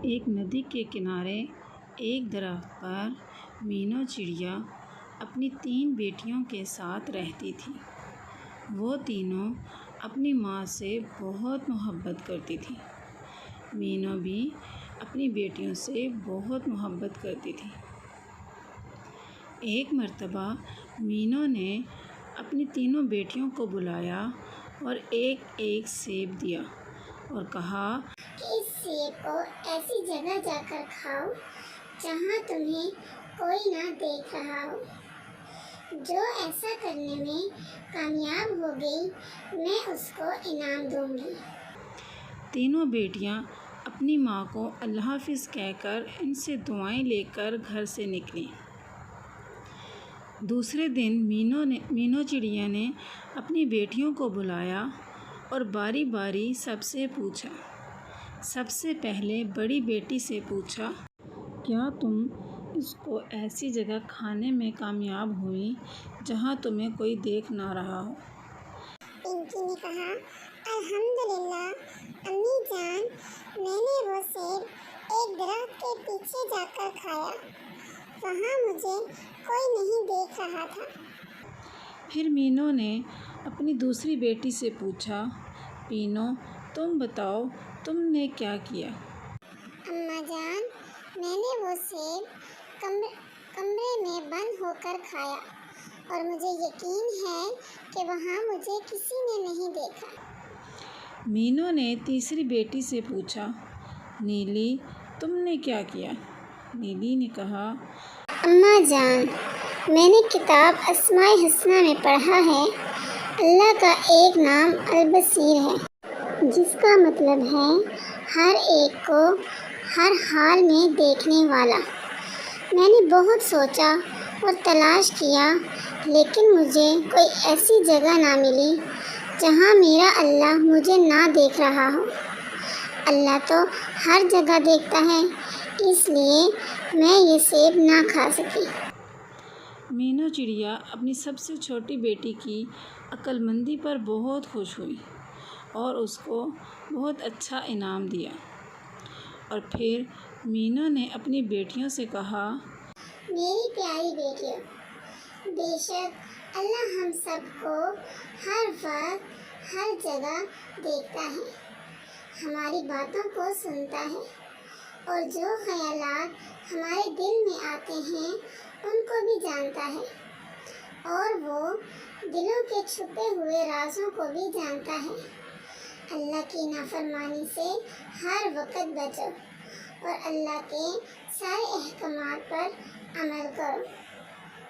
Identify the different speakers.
Speaker 1: ایک ندی کے کنارے ایک درخت پر مینو چڑیا اپنی 3 بیٹیوں کے ساتھ رہتی تھی۔ وہ تینوں اپنی ماں سے بہت محبت کرتی تھیں۔ مینو بھی اپنی بیٹیوں سے بہت محبت کرتی تھی۔ ایک مرتبہ مینو نے اپنی تینوں بیٹیوں کو بلایا اور ایک ایک سیب دیا اور کہا
Speaker 2: کہ اس سیب کو ایسی جگہ جا کر کھاؤ جہاں تمہیں کوئی نہ دیکھ رہا ہو۔ جو ایسا کرنے میں کامیاب ہوگی میں اس کو انعام دوں گی۔
Speaker 1: تینوں بیٹیاں اپنی ماں کو اللہ حافظ کہہ کر ان سے دعائیں لے کر گھر سے نکلیں۔ دوسرے دن مینو چڑیا نے اپنی بیٹیوں کو بلایا اور باری باری سب سے پوچھا۔ سب سے پہلے بڑی بیٹی سے پوچھا، کیا تم اس کو ایسی جگہ کھانے میں کامیاب ہوئی جہاں تمہیں کوئی دیکھ نہ رہا ہو؟
Speaker 2: پنکی نے کہا، الحمدللہ امی جان، میں نے وہ سیب ایک درخت کے پیچھے جا کر کھایا، وہاں مجھے کوئی نہیں دیکھ رہا تھا۔
Speaker 1: پھر مینو نے اپنی دوسری بیٹی سے پوچھا، پینو تم بتاؤ تم نے کیا کیا؟
Speaker 2: اماں جان، میں نے وہ سیب کمرے میں بند ہو کر کھایا اور مجھے یقین ہے کہ وہاں مجھے کسی نے نہیں دیکھا۔
Speaker 1: مینو نے تیسری بیٹی سے پوچھا، نیلی تم نے کیا کیا؟ نیلی نے کہا،
Speaker 2: اماں جان، میں نے کتاب اسماء الحسنی میں پڑھا ہے، اللہ کا ایک نام البصیر ہے، جس کا مطلب ہے ہر ایک کو ہر حال میں دیکھنے والا۔ میں نے بہت سوچا اور تلاش کیا لیکن مجھے کوئی ایسی جگہ نہ ملی جہاں میرا اللہ مجھے نہ دیکھ رہا ہو۔ اللہ تو ہر جگہ دیکھتا ہے، اس لیے میں یہ سیب نہ کھا سکی۔
Speaker 1: مینو چڑیا اپنی سب سے چھوٹی بیٹی کی عقل مندی پر بہت خوش ہوئی اور اس کو بہت اچھا انعام دیا۔ اور پھر مینو نے اپنی بیٹیوں سے کہا،
Speaker 2: میری پیاری بیٹیوں، بے شک اللہ ہم سب کو ہر وقت ہر جگہ دیکھتا ہے، ہماری باتوں کو سنتا ہے اور جو خیالات ہمارے دل میں آتے ہیں ان کو بھی جانتا ہے، اور وہ دلوں کے چھپے ہوئے رازوں کو بھی جانتا ہے۔ اللہ کی نافرمانی سے ہر وقت بچو اور اللہ کے سارے احکامات پر عمل کرو۔